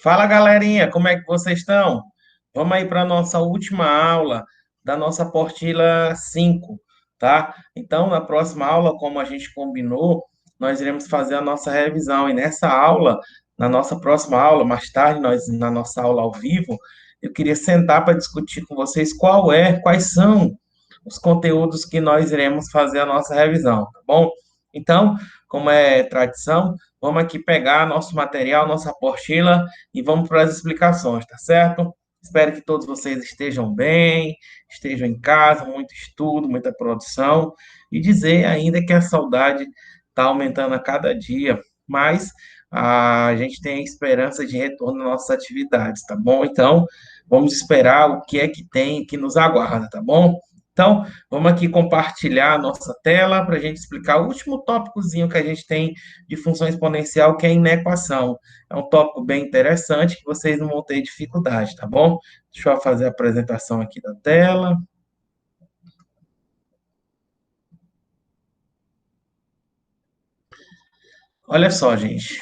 Fala, galerinha, como é que vocês estão? Vamos aí para a nossa última aula da nossa apostila 5, tá? Então, na próxima aula, como a gente combinou, nós iremos fazer a nossa revisão. E nessa aula, na nossa próxima aula, mais tarde, na nossa aula ao vivo, eu queria sentar para discutir com vocês quais são os conteúdos que nós iremos fazer a nossa revisão, tá bom? Então, como é tradição, vamos aqui pegar nosso material, nossa apostila e vamos para as explicações, tá certo? Espero que todos vocês estejam bem, estejam em casa, muito estudo, muita produção, e dizer ainda que a saudade está aumentando a cada dia, mas a gente tem a esperança de retorno às nossas atividades, tá bom? Então, vamos esperar o que é que tem que nos aguarda, tá bom? Então, vamos aqui compartilhar a nossa tela para a gente explicar o último tópicozinho que a gente tem de função exponencial, que é a inequação. É um tópico bem interessante que vocês não vão ter dificuldade, tá bom? Deixa eu fazer a apresentação aqui da tela. Olha só, gente.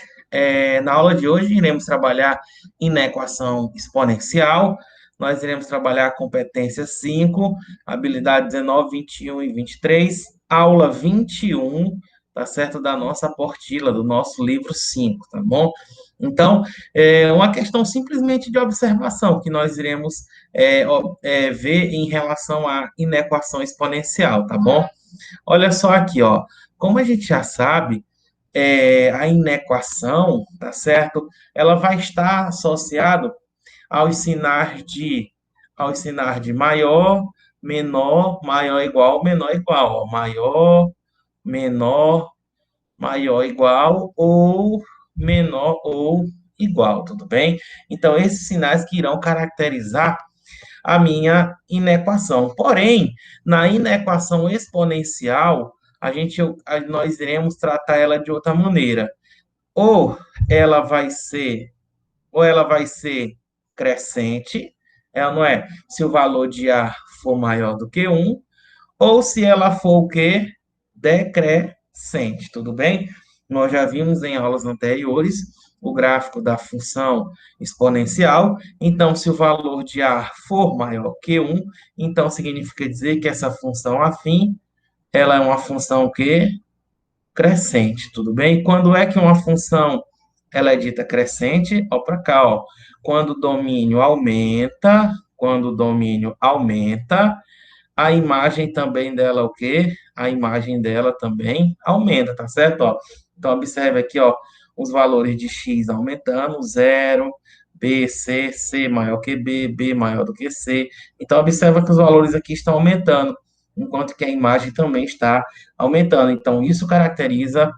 Na aula de hoje, iremos trabalhar inequação exponencial. Nós iremos trabalhar a competência 5, habilidade 19, 21 e 23, aula 21, tá certo? Da nossa apostila, do nosso livro 5, tá bom? Então, é uma questão simplesmente de observação que nós iremos ver em relação à inequação exponencial, tá bom? Olha só aqui, ó. Como a gente já sabe, a inequação, tá certo? Ela vai estar associado aos sinais de maior, menor, maior igual, ó. Maior, menor, maior igual ou menor ou igual, tudo bem? Então, esses sinais que irão caracterizar a minha inequação. Porém, na inequação exponencial, nós iremos tratar ela de outra maneira. Ou ela vai ser, ou ela vai ser crescente, não é? Se o valor de A for maior do que um, ou se ela for o quê? Decrescente, tudo bem? Nós já vimos em aulas anteriores o gráfico da função exponencial. Então, se o valor de A for maior que um, então significa dizer que essa função afim, ela é uma função o quê? Crescente, tudo bem? Quando é que uma função ela é dita crescente? Ó para cá, ó. Quando o domínio aumenta, a imagem também dela, o quê? A imagem dela também aumenta, tá certo? Ó, então, observe aqui, ó, os valores de x aumentando, zero, B, C maior que B maior do que C. Então, observa que os valores aqui estão aumentando, enquanto que a imagem também está aumentando. Então, isso caracteriza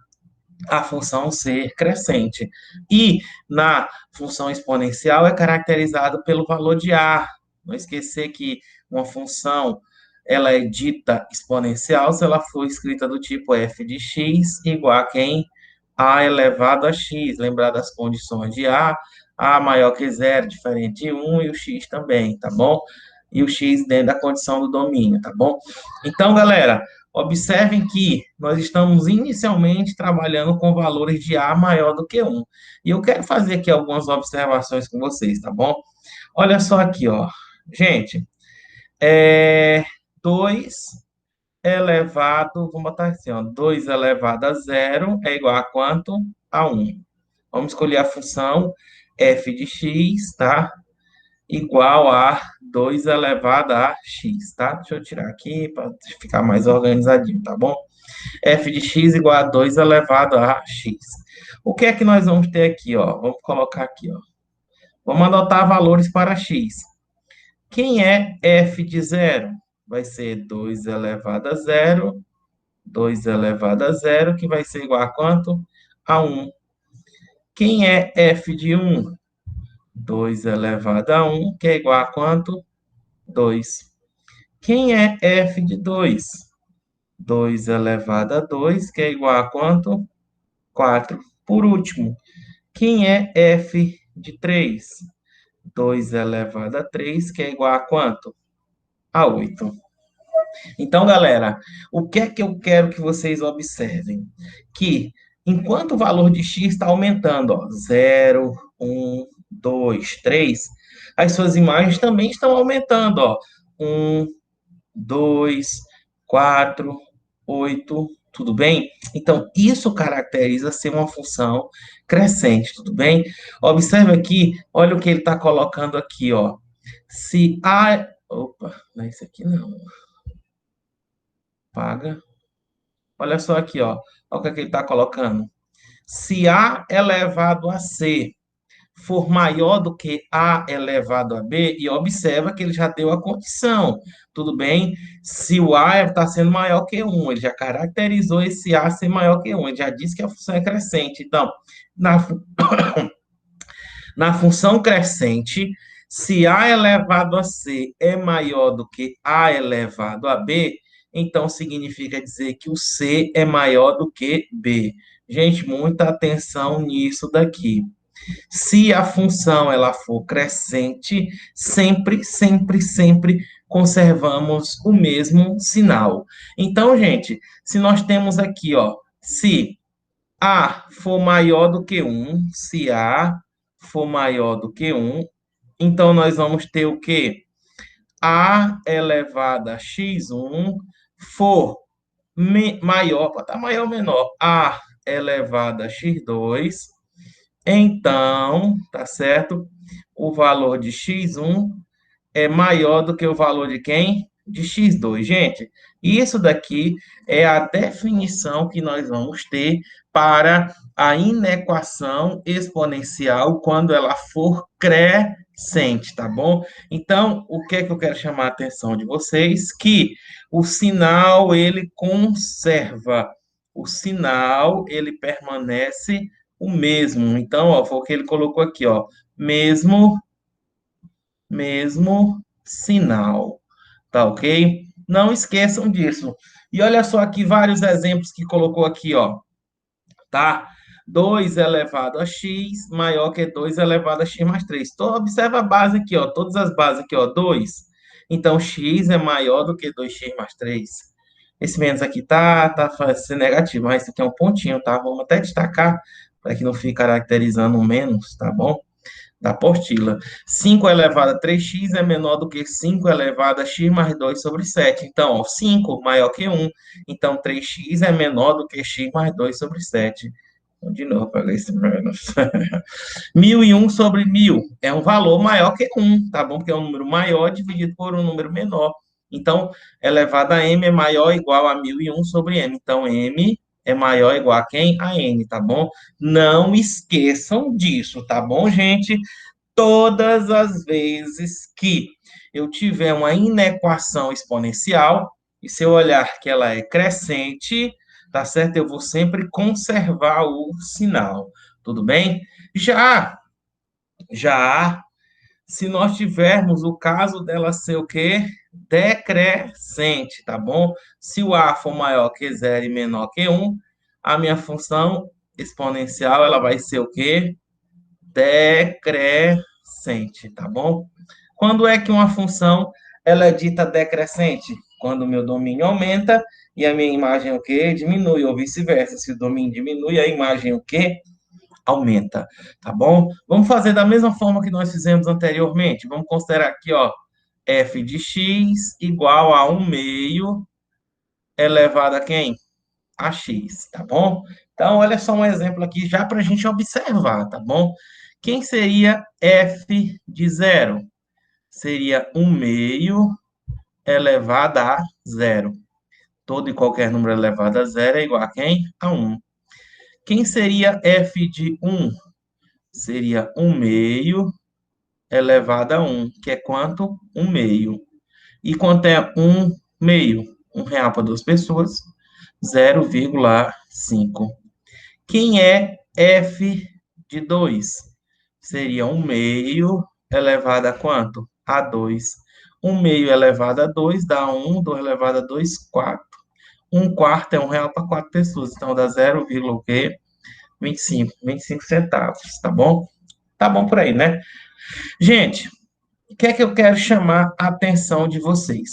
a função ser crescente. E na função exponencial é caracterizado pelo valor de A. Não esquecer que uma função ela é dita exponencial se ela for escrita do tipo f de x igual a quem? A elevado a x. Lembrar das condições de A maior que zero, diferente de 1, e o x também, tá bom? E o x dentro da condição do domínio, tá bom? Então, galera, observem que nós estamos inicialmente trabalhando com valores de A maior do que um. E eu quero fazer aqui algumas observações com vocês, tá bom? Olha só aqui, ó. Gente, 2 elevado, vamos botar assim, ó, 2 elevado a zero é igual a quanto? A um. Vamos escolher a função f de x, tá? Igual a 2 elevado a x, tá? Deixa eu tirar aqui para ficar mais organizadinho, tá bom? F de x igual a 2 elevado a x. O que é que nós vamos ter aqui, ó? Vamos colocar aqui, ó. Vamos anotar valores para x. Quem é f de zero? Vai ser 2 elevado a zero, 2 elevado a zero, que vai ser igual a quanto? A um. Quem é f de um? 2 elevado a um, que é igual a quanto? 2. Quem é f de 2? 2 elevado a 2, que é igual a quanto? 4. Por último, quem é f de 3? 2 elevado a 3, que é igual a quanto? A 8. Então, galera, o que é que eu quero que vocês observem? Que enquanto o valor de x está aumentando, ó, 0, 1, 2, 3, as suas imagens também estão aumentando, ó. 1, 2, 4, 8, tudo bem? Então, isso caracteriza ser uma função crescente, tudo bem? Observe aqui, olha o que ele está colocando aqui, ó. Se A... Opa, não é isso aqui não. Paga. Olha só aqui, ó. Olha o que, é que ele está colocando. Se A elevado a C for maior do que A elevado a B, e observa que ele já deu a condição, tudo bem? Se o A está sendo maior que 1, ele já caracterizou esse A ser maior que 1, ele já disse que a função é crescente. Então, na, na função crescente, se A elevado a C é maior do que A elevado a B, então significa dizer que o C é maior do que B. Gente, muita atenção nisso daqui. Se a função ela for crescente, sempre, sempre, sempre conservamos o mesmo sinal. Então, gente, se nós temos aqui, ó, se A for maior do que 1, se A for maior do que 1, então nós vamos ter o quê? A elevado a x1 for maior, pode estar maior ou menor, A elevado a x2, então, tá certo? O valor de x1 é maior do que o valor de quem? De x2. Gente, isso daqui é a definição que nós vamos ter para a inequação exponencial quando ela for crescente, tá bom? Então, o que é que eu quero chamar a atenção de vocês? Que o sinal, ele conserva. O sinal, ele permanece o mesmo. Então, ó, foi o que ele colocou aqui, ó. Mesmo sinal, tá ok? Não esqueçam disso. E olha só aqui vários exemplos que colocou aqui, ó, tá? 2 elevado a x maior que 2 elevado a x mais 3. Então, observa a base aqui, ó, todas as bases aqui, ó, 2. Então, x é maior do que 2x mais 3. Esse menos aqui tá sendo negativo, mas esse aqui é um pontinho, tá? Vamos até destacar para que não fique caracterizando um menos, tá bom? Da apostila. 5 elevado a 3x é menor do que 5 elevado a x mais 2 sobre 7. Então, ó, 5 maior que 1. Então, 3x é menor do que x mais 2 sobre 7. Então, de novo, pegar esse menos. 1.001 sobre 1.000 é um valor maior que 1, tá bom? Porque é um número maior dividido por um número menor. Então, elevado a m é maior ou igual a 1.001 sobre m. Então, m é maior ou igual a quem? A n, tá bom? Não esqueçam disso, tá bom, gente? Todas as vezes que eu tiver uma inequação exponencial, e se eu olhar que ela é crescente, tá certo? Eu vou sempre conservar o sinal, tudo bem? Já, já, se nós tivermos o caso dela ser o quê? Decrescente, tá bom? Se o A for maior que zero e menor que 1, a minha função exponencial, ela vai ser o quê? Decrescente, tá bom? Quando é que uma função ela é dita decrescente? Quando o meu domínio aumenta e a minha imagem o quê? Diminui, ou vice-versa. Se o domínio diminui, a imagem o quê? Aumenta, tá bom? Vamos fazer da mesma forma que nós fizemos anteriormente. Vamos considerar aqui, ó, f de x igual a 1 meio elevado a quem? A x, tá bom? Então, olha só um exemplo aqui já para a gente observar, tá bom? Quem seria f de zero? Seria 1 meio elevado a zero. Todo e qualquer número elevado a zero é igual a quem? A 1. Quem seria f de 1? Seria 1 meio elevado a 1, que é quanto? 1 meio. E quanto é 1 meio? 1 real para duas pessoas, 0,5. Quem é f de 2? Seria 1 meio elevado a quanto? A 2. 1 meio elevado a 2 dá 1, 2 elevado a 2, 4. 1 quarto é 1 real para 4 pessoas, então dá 0, o quê? 25 centavos, tá bom? Tá bom por aí, né? Gente, o que é que eu quero chamar a atenção de vocês?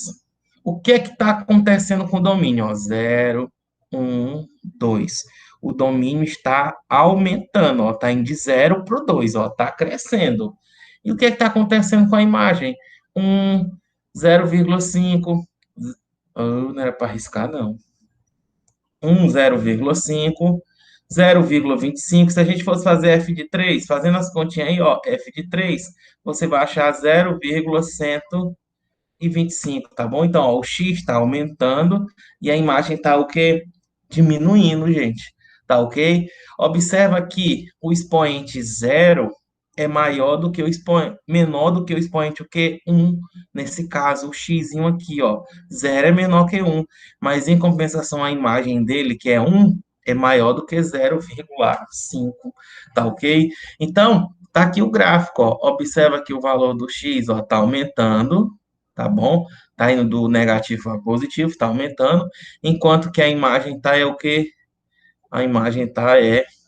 O que é que está acontecendo com o domínio? Ó, 0, 1, 2. o domínio está aumentando, ó, está indo de 0 para o 2, ó, está crescendo. E o que está acontecendo com a imagem? 1, 0,5, não era para arriscar, não. 1, 0,5, 0,25. Se a gente fosse fazer f de 3, fazendo as continhas aí, ó, f de 3, você vai achar 0,125, tá bom? Então, ó, o x está aumentando e a imagem está o quê? Diminuindo, gente. Tá ok? Observa que o expoente zero é maior do que o expoente, menor do que o expoente o quê? 1. Nesse caso, o x aqui, ó, zero é menor que 1, mas em compensação a imagem dele, que é 1, é maior do que 0,5, tá ok? Então, tá aqui o gráfico, ó. Observa que o valor do x, ó, tá aumentando, tá bom? Tá indo do negativo a positivo, tá aumentando, enquanto que a imagem tá é o quê? A imagem tá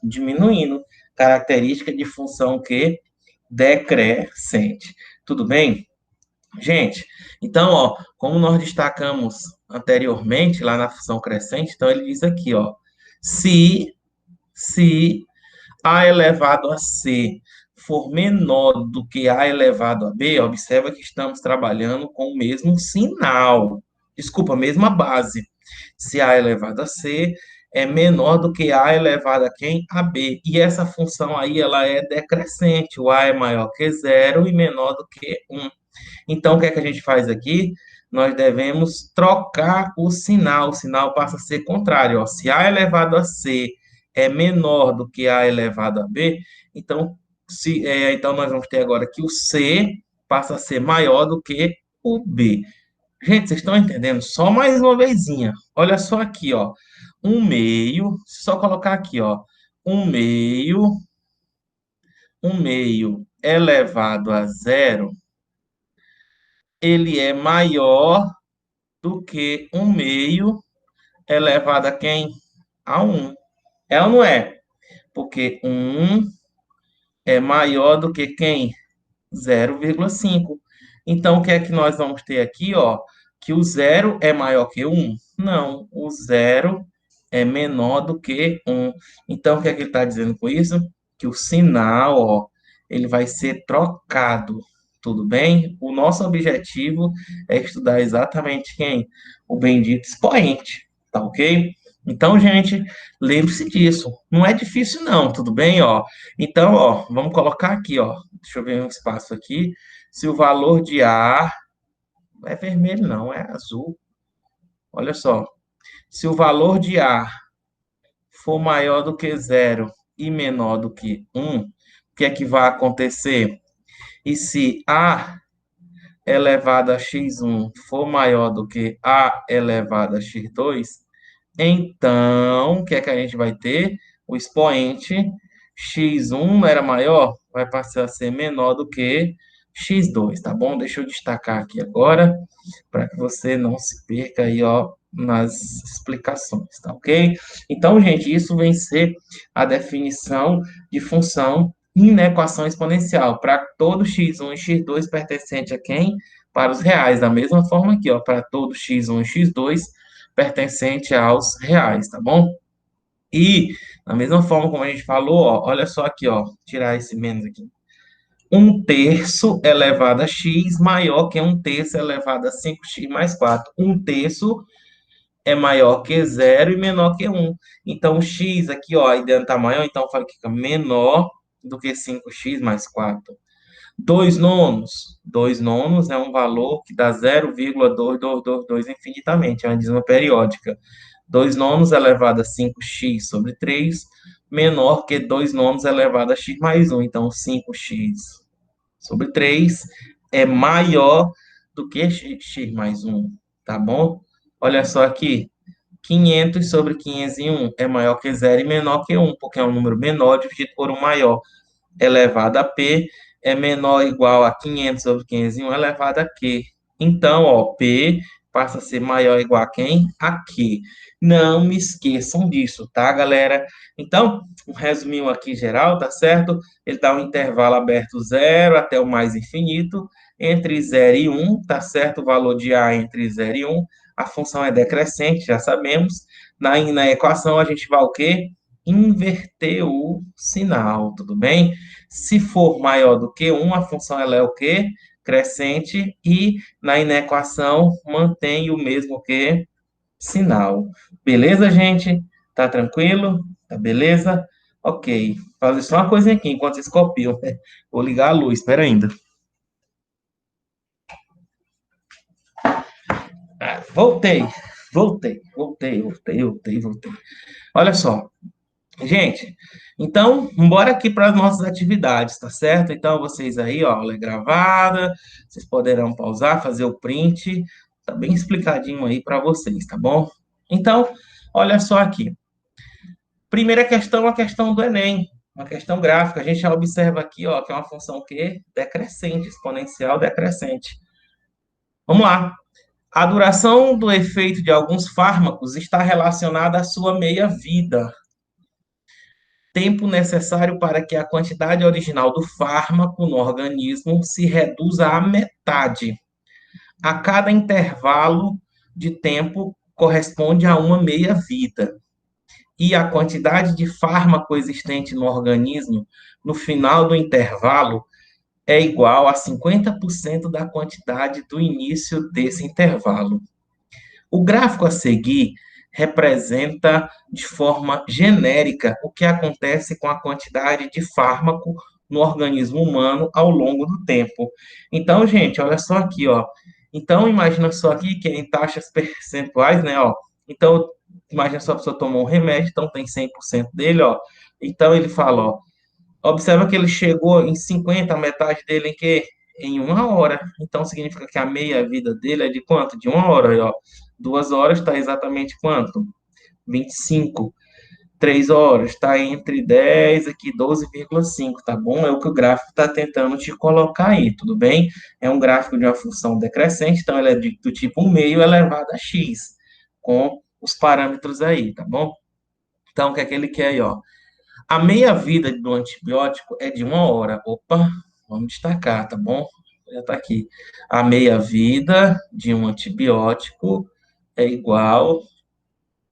diminuindo. Característica de função que decrescente. Tudo bem? Gente, então, ó, como nós destacamos anteriormente lá na função crescente, então ele diz aqui, ó, se a elevado a c for menor do que a elevado a b, observa que estamos trabalhando com o mesmo sinal. Desculpa, a mesma base. Se a elevado a c é menor do que a elevado a quem? A b. E essa função aí, ela é decrescente. O a é maior que zero e menor do que 1. Então, o que é que a gente faz aqui? Nós devemos trocar o sinal. O sinal passa a ser contrário. Ó. Se a elevado a c é menor do que a elevado a b, então, então nós vamos ter agora que o c passa a ser maior do que o b. Gente, vocês estão entendendo? Só mais uma vezinha. Olha só aqui, ó. 1/2, só colocar aqui, ó. 1/2, 1/2 elevado a zero, ele é maior do que 1/2 elevado a quem? A 1. É ou não é? Porque 1 é maior do que quem? 0,5. Então, o que é que nós vamos ter aqui, ó? Que o zero é maior que 1? Não, o zero é menor do que 1. Então, o que é que ele está dizendo com isso? Que o sinal, ó, ele vai ser trocado. Tudo bem? O nosso objetivo é estudar exatamente quem? O bendito expoente, tá ok? Então, gente, lembre-se disso. Não é difícil, não, tudo bem, ó? Então, ó, vamos colocar aqui, ó. Deixa eu ver um espaço aqui. Se o valor de A é vermelho, não, é azul. Olha só. Se o valor de A for maior do que zero e menor do que 1, o que é que vai acontecer? E se A elevado a x1 for maior do que A elevado a x2, então, o que é que a gente vai ter? O expoente x1 era maior, vai passar a ser menor do que x2, tá bom? Deixa eu destacar aqui agora, para que você não se perca aí, ó, nas explicações, tá ok? Então, gente, isso vem ser a definição de função na equação exponencial, para todo x1 e x2 pertencente a quem? Para os reais, da mesma forma aqui, ó, para todo x1 e x2 pertencente aos reais, tá bom? E, da mesma forma como a gente falou, ó, olha só aqui, ó, tirar esse menos aqui. 1/3 elevado a x maior que 1/3 elevado a 5x mais 4. 1/3 é maior que zero e menor que 1. Então, o x aqui, ó, aí dentro tá maior, então fica menor do que 5x mais 4. 2 nonos. 2 nonos é um valor que dá 0,2222 infinitamente, é uma dízima periódica. 2 nonos elevado a 5x sobre 3, menor que 2 nonos elevado a x mais 1. Então, 5x sobre 3 é maior do que x mais 1, tá bom? Olha só aqui, 500 sobre 501 é maior que 0 e menor que 1, porque é um número menor dividido por um maior, elevado a P é menor ou igual a 500 sobre 501 elevado a Q. Então, ó, P passa a ser maior ou igual a quem? A Q. Não me esqueçam disso, tá, galera? Então, um resuminho aqui geral, tá certo? Ele dá um intervalo aberto 0 até o mais infinito, entre 0 e 1, tá certo? O valor de A entre 0 e 1. A função é decrescente, já sabemos. Na equação, a gente vai o quê? inverter o sinal, tudo bem? Se for maior do que 1, a função ela é o quê? Crescente, e na inequação mantém o mesmo que sinal. Beleza, gente? Tá tranquilo? Tá beleza? Ok. Fazer só uma coisinha aqui enquanto vocês copiam. Vou ligar a luz, espera ainda. Voltei, voltei. Olha só, gente, então, bora aqui para as nossas atividades, tá certo? Então, vocês aí, ó, aula é gravada, vocês poderão pausar, fazer o print, tá bem explicadinho aí para vocês, tá bom? Então, olha só aqui. Primeira questão, a questão do Enem, uma questão gráfica. A gente já observa aqui, ó, que é uma função que decrescente, exponencial decrescente. Vamos lá. A duração do efeito de alguns fármacos está relacionada à sua meia-vida, tempo necessário para que a quantidade original do fármaco no organismo se reduza à metade. A cada intervalo de tempo corresponde a uma meia-vida. E a quantidade de fármaco existente no organismo no final do intervalo é igual a 50% da quantidade do início desse intervalo. O gráfico a seguir representa de forma genérica o que acontece com a quantidade de fármaco no organismo humano ao longo do tempo. Então, gente, olha só aqui, ó. Então, imagina só aqui que é em taxas percentuais, né, ó. Então, imagina só a pessoa tomou um remédio, então tem 100% dele, ó. Então, ele fala, ó, observa que ele chegou em 50, a metade dele em quê? Em uma hora. Então, significa que a meia-vida dele é de quanto? De uma hora, ó. 2 horas está exatamente quanto? 25. 3 horas está entre 10 aqui, 12,5, tá bom? É o que o gráfico está tentando te colocar aí, tudo bem? É um gráfico de uma função decrescente, então ela é do tipo 1 meio elevado a x, com os parâmetros aí, tá bom? Então, o que é que ele quer aí, ó? A meia-vida do antibiótico é de uma hora. Opa, vamos destacar, tá bom? Já está aqui. A meia-vida de um antibiótico é igual,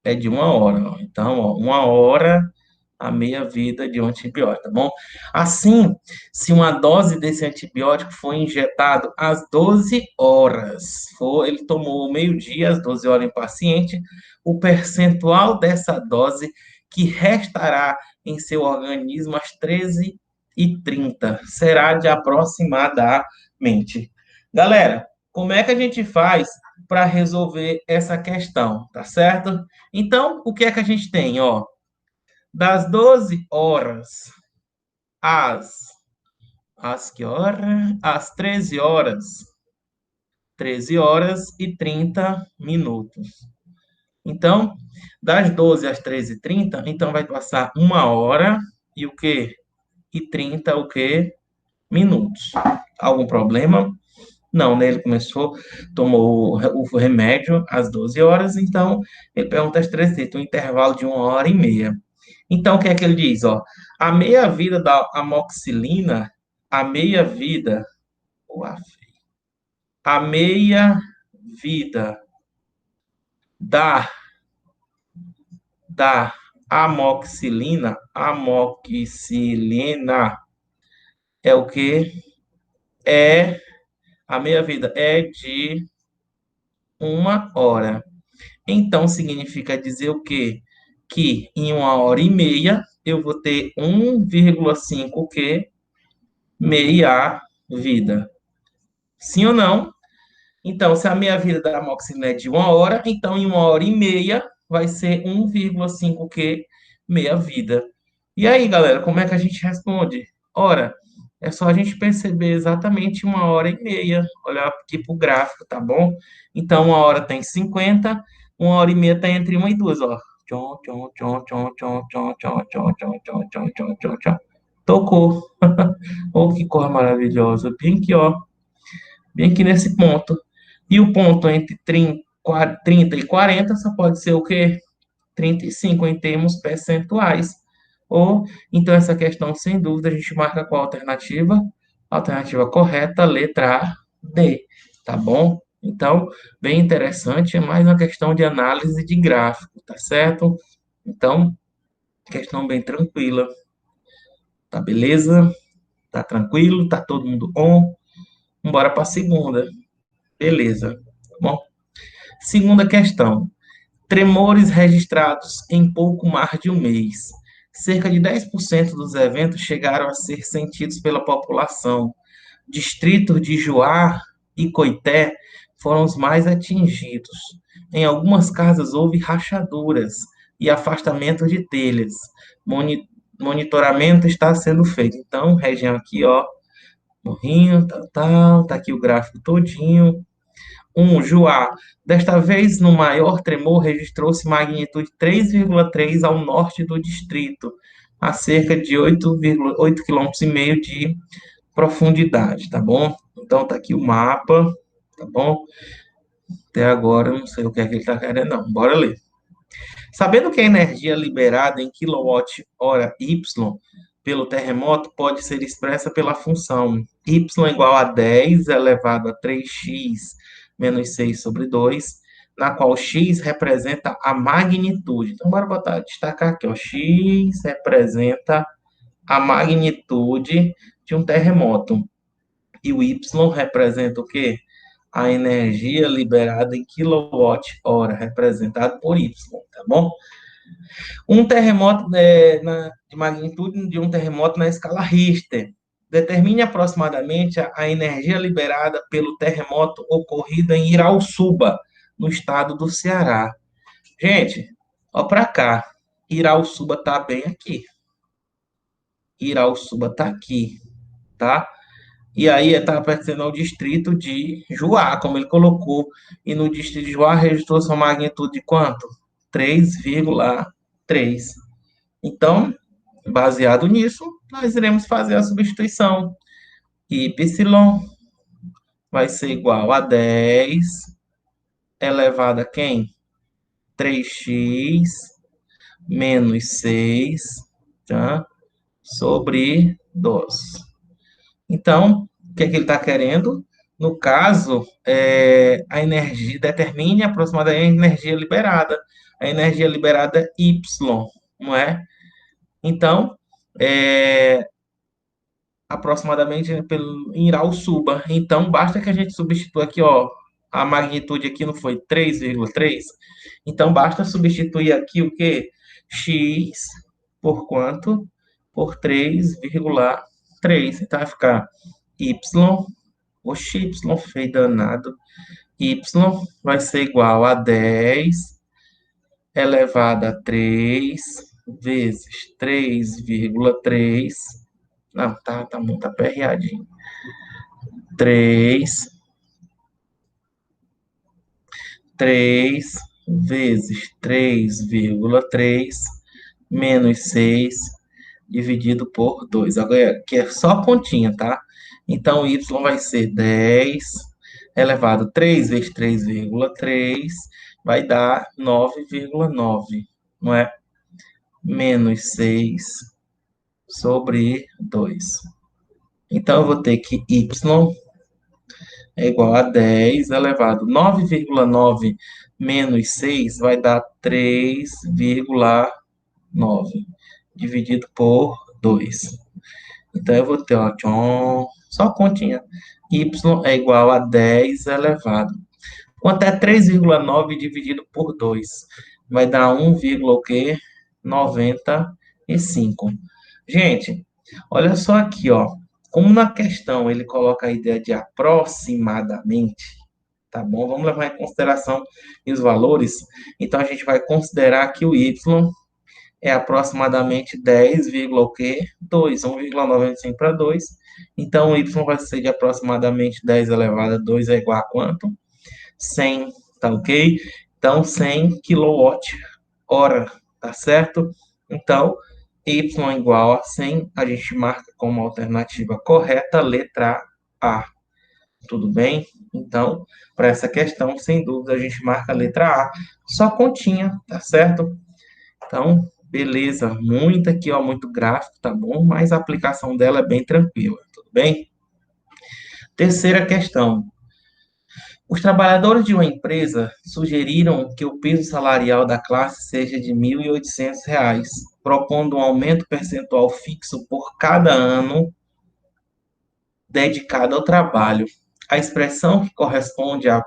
é de uma hora. Ó. Então, ó, uma hora a meia-vida de um antibiótico, tá bom? Assim, se uma dose desse antibiótico for injetado às 12 horas, ele tomou meio-dia, às 12 horas em paciente, o percentual dessa dose que restará em seu organismo às 13h30 será de aproximadamente. Galera, como é que a gente faz para resolver essa questão, tá certo? Então, o que é que a gente tem, ó? Das 12 horas às, às que hora? Às 13 horas. 13h30. Então, das 12 às 13h30, então vai passar uma hora e o quê? E 30 o quê? Minutos. Algum problema? Não, né? Ele tomou o remédio às 12 horas, então ele pergunta às 13h30, um intervalo de 1 hora e meia. Então, o que é que ele diz? Ó, a meia-vida da amoxicilina, a meia-vida, a meia-vida da, da amoxicilina é o que? A meia-vida é de uma hora. Então, significa dizer o quê? Que em 1 hora e meia eu vou ter 1,5 o quê? Meia vida. Sim ou não? Então, se a meia-vida da amoxicilina é de uma hora, então em 1 hora e meia vai ser 1,5 o quê? Meia-vida. E aí, galera, como é que a gente responde? Ora, é só a gente perceber exatamente 1 hora e meia. Olhar aqui para o gráfico, tá bom? Então, uma hora tem 50, 1 hora e meia está entre uma e duas, ó. Tchom, tchom, tchom, tchom, tchom, tchom, tchom, tchom, tchom, tchom, tchom, tchom, tchom, tchom. Tocou. Oh, que cor maravilhosa. Bem aqui, ó. Bem aqui nesse ponto. E o ponto entre 30 e 40 só pode ser o quê? 35 em termos percentuais. Ou, então, essa questão, sem dúvida, a gente marca qual alternativa? Alternativa correta, letra A, D. Tá bom? Então, bem interessante, é mais uma questão de análise de gráfico, tá certo? Então, Questão bem tranquila. Tá beleza? Tá tranquilo? Tá todo mundo on? Bora para a segunda. Beleza. Tá bom? Segunda questão. Tremores registrados em pouco mais de um mês. Cerca de 10% dos eventos chegaram a ser sentidos pela população. Distritos de Juá e Coité foram os mais atingidos. Em algumas casas houve rachaduras e afastamento de telhas. Monitoramento está sendo feito. Então, região aqui, ó, morrinho, tá aqui o gráfico todinho. Juá. Desta vez, no maior tremor, registrou-se magnitude 3,3 ao norte do distrito, a cerca de 8,8 km e meio de profundidade, tá bom? Então tá aqui o mapa, tá bom? Até agora eu não sei o que é que ele está querendo, não. Bora ler. Sabendo que a energia liberada em kWh Y pelo terremoto pode ser expressa pela função y igual a 10 elevado a 3x menos 6 sobre 2, na qual x representa a magnitude. Então, bora botar, destacar aqui, ó, x representa a magnitude de um terremoto. E o y representa o quê? A energia liberada em kWh, representado por y, tá bom? Um terremoto de magnitude de um terremoto na escala Richter. Determine aproximadamente a energia liberada pelo terremoto ocorrido em Irauçuba, no estado do Ceará. Gente, ó para cá. Irauçuba tá bem aqui. Irauçuba tá aqui, tá? E aí está pertencendo ao distrito de Juá, como ele colocou. E no distrito de Juá registrou sua magnitude de quanto? 3,3. Então, baseado nisso, nós iremos fazer a substituição. Y vai ser igual a 10 elevado a quem? 3x menos 6, tá? Sobre 12. Então, o que é que ele está querendo? No caso, a energia, determine aproximadamente a energia liberada. A energia liberada é Y, não é? Então, aproximadamente em Irauçuba. Então, basta que a gente substitua aqui, ó, a magnitude aqui não foi 3,3. Então, basta substituir aqui o quê? X por quanto? Por 3,3. Então, vai ficar Y, oxi, Y feio danado. Y vai ser igual a 10 elevado a 3 vezes 3,3. Não, tá muito aperreadinho. 3 vezes 3,3 menos 6 dividido por 2. Agora, aqui é só pontinha, tá? Então, y vai ser 10 elevado a 3 vezes 3,3 vai dar 9,9, não é? Menos 6 sobre 2. Então, eu vou ter que y é igual a 10 elevado a 9,9 menos 6 vai dar 3,9 dividido por 2. Então, eu vou ter, ó, só continha. Y é igual a 10 elevado. Quanto é 3,9 dividido por 2? Vai dar 1,95. Gente, olha só aqui, ó. Como na questão ele coloca a ideia de aproximadamente, tá bom? Vamos levar em consideração os valores. Então, a gente vai considerar que o y é aproximadamente 10,2, 1,95 para 2. Então, o y vai ser de aproximadamente 10 elevado a 2 é igual a quanto? 100, tá ok? Então, 100 kWh, tá certo? Então, y igual a 100, a gente marca como alternativa correta a letra A. Tudo bem? Então, para essa questão, sem dúvida, a gente marca a letra A. Só continha, tá certo? Então, beleza. Muito aqui, ó, muito gráfico, tá bom? Mas a aplicação dela é bem tranquila, tudo bem? Terceira questão. Os trabalhadores de uma empresa sugeriram que o piso salarial da classe seja de R$ 1.800, propondo um aumento percentual fixo por cada ano dedicado ao trabalho. A expressão que corresponde à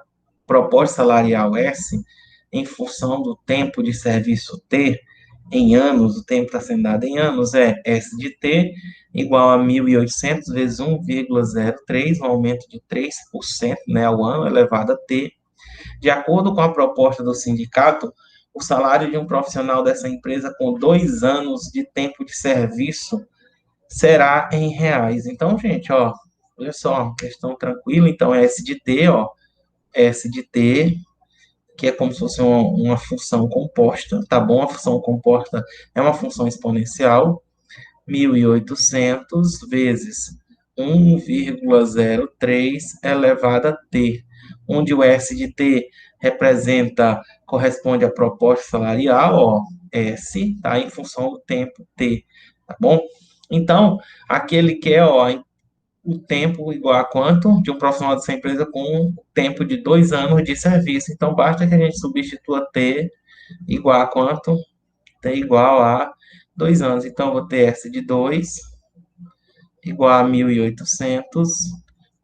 proposta salarial S, em função do tempo de serviço T, em anos, o tempo está sendo dado em anos, é S de T igual a 1.800 vezes 1,03, um aumento de 3%, né, ao ano, elevado a T. De acordo com a proposta do sindicato, o salário de um profissional dessa empresa com 2 anos de tempo de serviço será em reais. Então, gente, ó, olha só, questão tranquila. Então, S de T, ó, S de T, que é como se fosse uma função composta, tá bom? A função composta é uma função exponencial, 1.800 vezes 1,03 elevado a t, onde o S de t corresponde à proposta salarial, ó, S, tá, em função do tempo t, tá bom? Então, aqui ele quer, ó, o tempo igual a quanto de um profissional dessa empresa com um tempo de 2 anos de serviço. Então, basta que a gente substitua t igual a quanto? T igual a 2 anos. Então, eu vou ter S de 2 igual a 1.800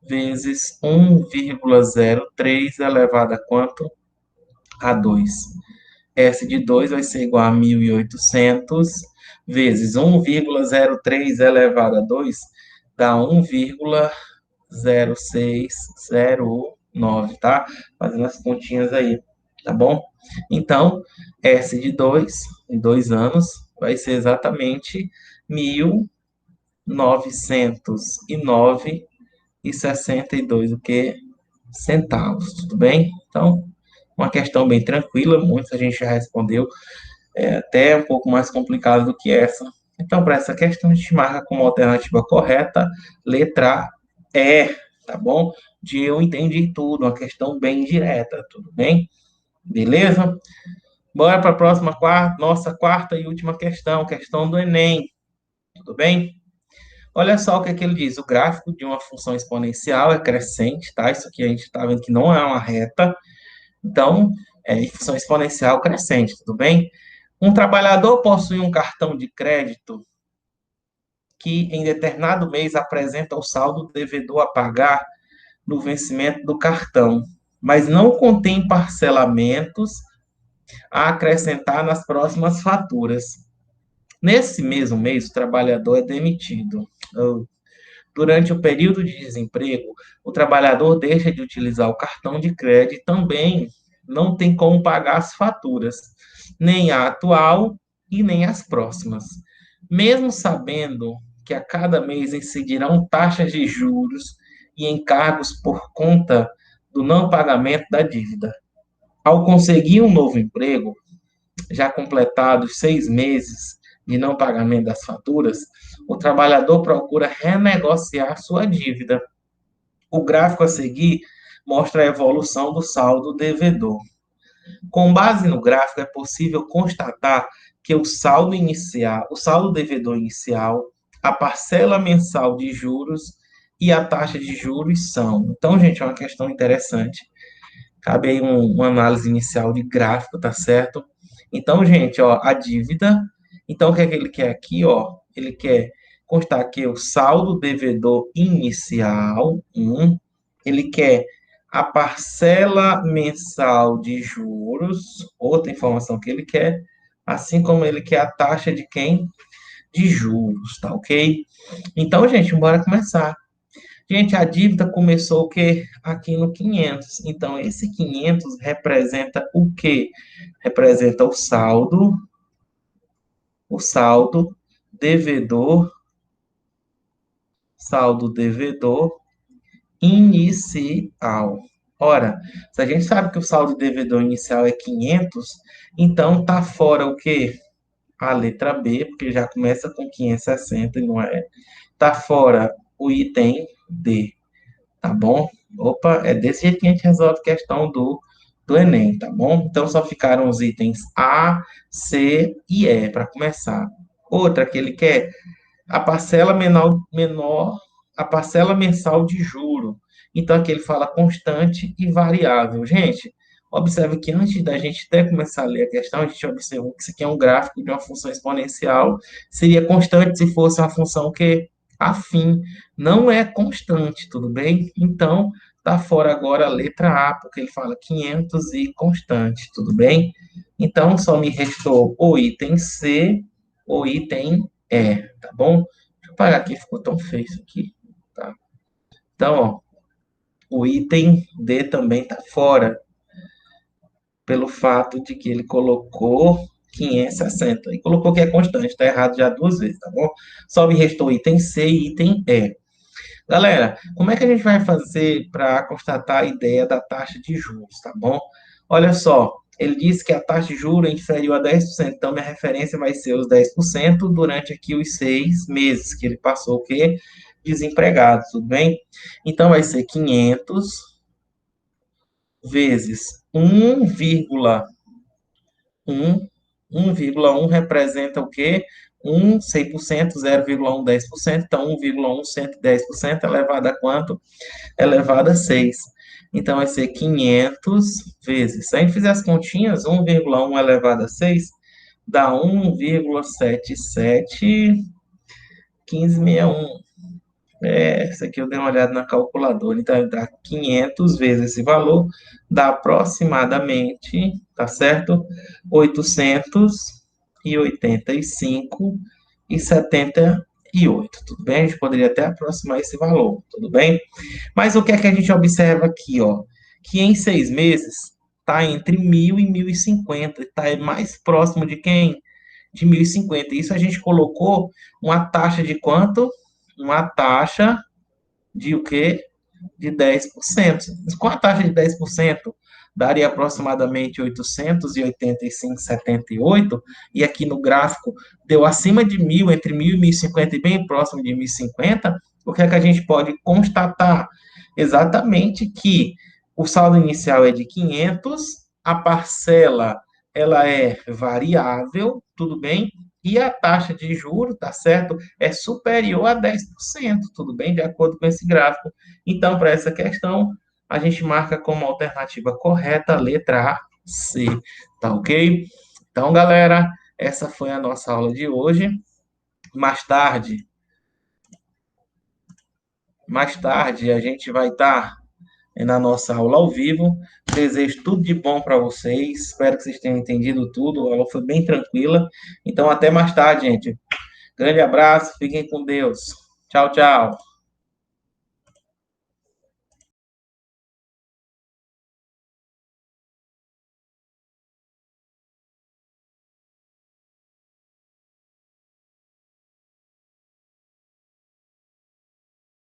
vezes 1,03 elevado a quanto? A 2. S de 2 vai ser igual a 1.800 vezes 1,03 elevado a 2, dá 1,0609, tá? Fazendo as continhas aí, tá bom? Então, S de 2, em 2 anos, vai ser exatamente 1.909,62 o que? Centavos, tudo bem? Então, uma questão bem tranquila, muita gente já respondeu, até um pouco mais complicado do que essa. Então, para essa questão, a gente marca como alternativa correta, letra E, tá bom? De eu entendi tudo, uma questão bem direta, tudo bem? Beleza? Bora para a próxima, nossa quarta e última questão, questão do Enem, tudo bem? Olha só o que é que ele diz, o gráfico de uma função exponencial é crescente, tá? Isso aqui a gente está vendo que não é uma reta, então, função exponencial crescente, tudo bem? Um trabalhador possui um cartão de crédito que, em determinado mês, apresenta o saldo devedor a pagar no vencimento do cartão, mas não contém parcelamentos a acrescentar nas próximas faturas. Nesse mesmo mês, o trabalhador é demitido. Durante o período de desemprego, o trabalhador deixa de utilizar o cartão de crédito e também não tem como pagar as faturas, nem a atual e nem as próximas. Mesmo sabendo que a cada mês incidirão taxas de juros e encargos por conta do não pagamento da dívida. Ao conseguir um novo emprego, já completados 6 meses de não pagamento das faturas, o trabalhador procura renegociar sua dívida. O gráfico a seguir mostra a evolução do saldo devedor. Com base no gráfico, é possível constatar que o saldo devedor inicial, a parcela mensal de juros e a taxa de juros são. Então, gente, é uma questão interessante. Cabe aí uma análise inicial de gráfico, tá certo? Então, gente, ó, a dívida. Então, o que é que ele quer aqui, ó? Ele quer constar aqui o saldo devedor inicial, ele quer a parcela mensal de juros, outra informação que ele quer, assim como ele quer a taxa de quem? De juros, tá ok? Então, gente, bora começar. Gente, a dívida começou o quê? Aqui no 500. Então, esse 500 representa o quê? Representa o devedor, saldo devedor inicial. Ora, se a gente sabe que o saldo devedor inicial é 500, então tá fora o quê? A letra B, porque já começa com 560 e não é. Tá fora o item D. Tá bom? Opa, é desse jeito que a gente resolve a questão do Enem, tá bom? Então, só ficaram os itens A, C e E para começar. Outra que ele quer, a parcela a parcela mensal de juro. Então, aqui ele fala constante e variável. Gente, observe que antes da gente até começar a ler a questão, a gente observou que isso aqui é um gráfico de uma função exponencial. Seria constante se fosse uma função que afim. Não é constante, tudo bem? Então, tá fora agora a letra A, porque ele fala 500 e constante, tudo bem? Então, só me restou o item C, o item E, tá bom? Deixa eu apagar aqui, ficou tão feio isso aqui, tá? Então, ó, o item D também tá fora, pelo fato de que ele colocou 560 e colocou que é constante, tá errado já duas vezes, tá bom? Só me restou item C e item E. Galera, como é que a gente vai fazer para constatar a ideia da taxa de juros, tá bom? Olha só, ele disse que a taxa de juros é inferior a 10%, então minha referência vai ser os 10% durante aqui os 6 meses que ele passou o quê? Desempregado, tudo bem? Então vai ser 500 vezes 1,1. 1,1 representa o quê? 100%, 0,1, 10%. Então, 1,1, 110% elevado a quanto? Elevado a 6. Então, vai ser 500 vezes. Se a gente fizer as continhas, 1,1 elevado a 6 dá 1,771561. Isso aqui eu dei uma olhada na calculadora. Então, dá 500 vezes esse valor, dá aproximadamente, tá certo? 885,78. Tudo bem? A gente poderia até aproximar esse valor, tudo bem? Mas o que é que a gente observa aqui, ó? Que em 6 meses está entre 1.000 e 1.050, está mais próximo de quem? De 1.050. Isso a gente colocou uma taxa de quanto? Uma taxa de o quê? De 10%. Com a taxa de 10%, daria aproximadamente 885,78, e aqui no gráfico deu acima de 1.000, entre 1.000 e 1.050, e bem próximo de 1.050. O que é que a gente pode constatar? Exatamente que o saldo inicial é de 500, a parcela ela é variável, tudo bem? E a taxa de juros, tá certo? É superior a 10%, tudo bem? De acordo com esse gráfico. Então, para essa questão, a gente marca como alternativa correta a letra A, C, tá ok? Então, galera, essa foi a nossa aula de hoje. Mais tarde, a gente vai estar na nossa aula ao vivo. Desejo tudo de bom para vocês. Espero que vocês tenham entendido tudo. A aula foi bem tranquila. Então, até mais tarde, gente. Grande abraço. Fiquem com Deus. Tchau, tchau.